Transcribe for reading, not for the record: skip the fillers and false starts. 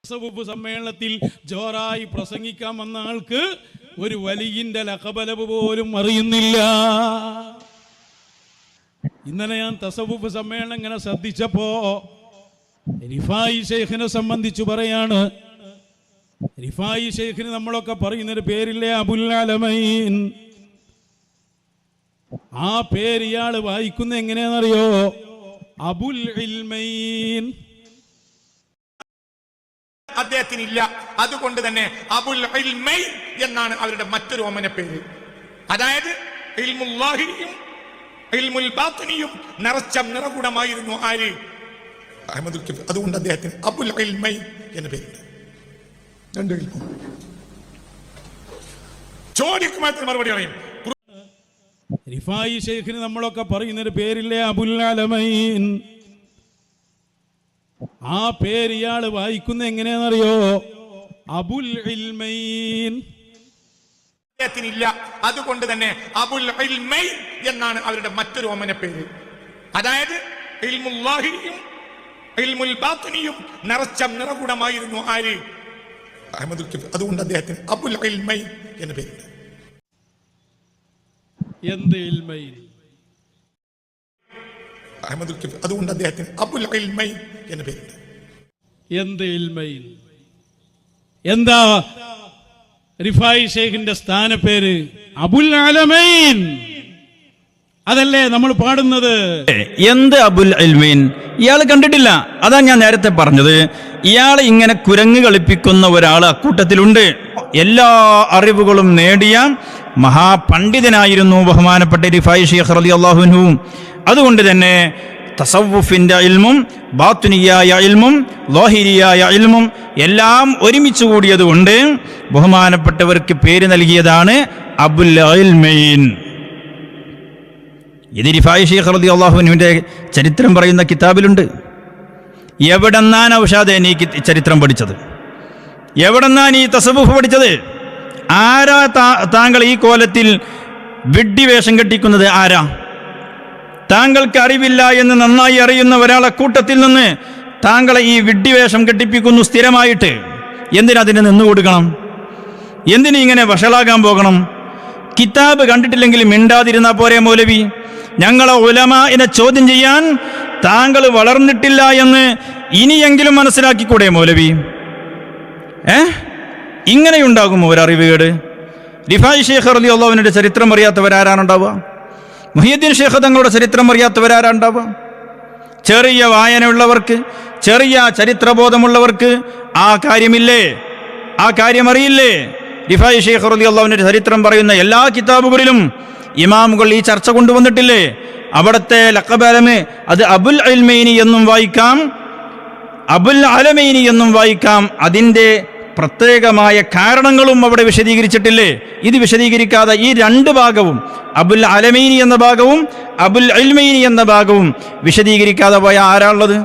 തസവുഫ് സമ്മേളനത്തിൽ ജോറായി പ്രസംഗിക്കാൻ വന്ന ആൾക്ക് ഒരു വലിയിന്റെ ലഖബലവ് പോലും അറിയുന്നില്ല. ഇന്നലെ ഞാൻ തസവുഫ് സമ്മേളനം ഇങ്ങനെ ശ്രദ്ധിച്ചപ്പോ റിഫായി ശൈഖിനെ സംബന്ധിച്ചു പറയാണ്. റിഫായി ശൈഖിന് നമ്മളൊക്കെ പറയുന്നൊരു പേരില്ലേ, അബുൽ അലമൈൻ. ആ പേര് ഇയാള് വായിക്കുന്ന എങ്ങനെയാണെന്നറിയോ? അബുൽ ഇൽമൈൻ. അദ്ദേഹത്തിനില്ല. അതുകൊണ്ട് തന്നെ അബുൽ ഇൽമൈൻ എന്നാണ് അവരുടെ മറ്റൊരു ഓമന പേര്. അതായത് ഇൽമുൽ ലാഹിരിയും ഇൽമുൽ ബാത്തിനിയും നിറച്ച നിറകുടമായിരുന്നു ആര്? അഹ്മദുൽ കഫി. അതുകൊണ്ട് അദ്ദേഹത്തിന് അബുൽ ഇൽമൈൻ എന്ന പേരുണ്ട്. രണ്ട് ഇൽമും. ചോദ്യത്തിന് മറുപടി പറയും. റിഫായി ശൈഖിന് നമ്മളൊക്കെ പറയുന്നൊരു പേരില്ലേ, അബുൽ അലമൈൻ. ആ പേര് ഇയാള് വായിക്കുന്ന എങ്ങനെയാണെന്നറിയോ? അബുൽ ഇൽമൈൻ. അദ്ദേഹത്തിനില്ല. അതുകൊണ്ട് തന്നെ അബുൽ ഇൽമൈൻ എന്നാണ് അവരുടെ മറ്റൊരു ഓമന പേര്. അതായത് ഇൽമുൽ ലാഹിരിയും ഇൽമുൽ ബാത്തിനിയും നിറച്ച നിറകുടമായിരുന്നു ആര്? അഹ്മദുൽ കഫി. അതുകൊണ്ട് അദ്ദേഹത്തിന് അബുൽ ഇൽമൈൻ എന്ന പേരുണ്ട്. എന്ത് ഇൽമൈൻ? അഹ്മദുൽ കഫി. അതുകൊണ്ട് അദ്ദേഹത്തിന് അബുൽ ഇൽമൈൻ എന്ന പേരുണ്ട്. എന്ത് ഇൽമൈൻ? എന്താ റിഫായി ശൈഖിന്റെ സ്ഥാനപ്പേര്? അബുൽ അലമൈൻ. അതല്ലേ നമ്മൾ പാടുന്നത്? എന്ത് അബുൽ ഇൽമൈൻ? ഇയാൾ കണ്ടിട്ടില്ല. അതാ ഞാൻ നേരത്തെ പറഞ്ഞത്. ഇയാൾ ഇങ്ങനെ കുരങ്ങ് കളിപ്പിക്കുന്ന ഒരാൾ അക്കൂട്ടത്തിലുണ്ട്. എല്ലാ അറിവുകളും നേടിയ മഹാപണ്ഡിതനായിരുന്നു ബഹുമാനപ്പെട്ട റിഫായി ശൈഖ് റളിയല്ലാഹു അൻഹു. അതുകൊണ്ട് തന്നെ തസവുഫിന്റെ ഇൽമും ബാത്തുനിയായ ഇൽമും ലാഹിരിയായ ഇൽമും എല്ലാം ഒരുമിച്ച് കൂടിയതുകൊണ്ട് ബഹുമാനപ്പെട്ടവർക്ക് പേര് നൽകിയതാണ് അബുൽ ഇൽമൈൻ. ഇത് റിഫായി ശൈഖ് റളിയല്ലാഹു അൻഹുവിന്റെ ചരിത്രം പറയുന്ന കിതാബിലുണ്ട്. എവിടെന്നാണ് ഔഷാദേ നീ ചരിത്രം പഠിച്ചത്? എവിടെന്നാണ് ഈ തസവുഫ് പഠിച്ചത്? ആരാ താങ്കൾ ഈ കോലത്തിൽ വിഡ്ഢി വേഷം കെട്ടിക്കുന്നത്? ആരാ? താങ്കൾക്ക് അറിവില്ല എന്ന് നന്നായി അറിയുന്ന ഒരാളെ കൂട്ടത്തിൽ നിന്ന് താങ്കളെ ഈ വിഡ്ഢിവേഷം കെട്ടിപ്പിക്കുന്നു സ്ഥിരമായിട്ട്. എന്തിനതിന് നിന്നു കൊടുക്കണം? എന്തിന് ഇങ്ങനെ വഷളാകാൻ പോകണം? കിതാബ് കണ്ടിട്ടില്ലെങ്കിൽ മിണ്ടാതിരുന്നാ പോരെ മൗലവി? ഞങ്ങളെ ഉലമാഇനെ ചോദ്യം ചെയ്യാൻ താങ്കൾ വളർന്നിട്ടില്ല എന്ന് ഇനിയെങ്കിലും മനസ്സിലാക്കിക്കൂടെ മൗലവി? ഇങ്ങനെയുണ്ടാകുമോ ഒരറിവുകേട്? റിഫായി ശൈഖ് റളിയല്ലാഹു അൻഹുവിന്റെ ചരിത്രം അറിയാത്തവരാരാണുണ്ടാവുക? മുഹിയുദ്ദീൻ ശൈഖ് തങ്ങളുടെ ചരിത്രം അറിയാത്തവരാരാണ്ടാവുക? ചെറിയ വായനയുള്ളവർക്ക്, ചെറിയ ചരിത്രബോധമുള്ളവർക്ക് ആ കാര്യമില്ലേ? ആ കാര്യം അറിയില്ലേ? റിഫായി ശൈഖ് റളിയല്ലാഹു അൻഹുവിന്റെ ചരിത്രം പറയുന്ന എല്ലാ കിതാബുകളിലും ഇമാമുകൾ ഈ ചർച്ച കൊണ്ടുവന്നിട്ടില്ലേ? അവിടുത്തെ ലഖബ് അത് അബുൽ ഇൽമൈനി എന്നും വായിക്കാം, അബുൽ അലമൈനി എന്നും വായിക്കാം. അതിൻ്റെ പ്രത്യേകമായ കാരണങ്ങളും അവിടെ വിശദീകരിച്ചിട്ടില്ലേ? ഇത് വിശദീകരിക്കാതെ ഈ രണ്ട് ഭാഗവും, അബുൽ അലമൈനി എന്ന ഭാഗവും അബുൽ ഇൽമൈനി എന്ന ഭാഗവും വിശദീകരിക്കാതെ പോയ ആരാളുള്ളത്?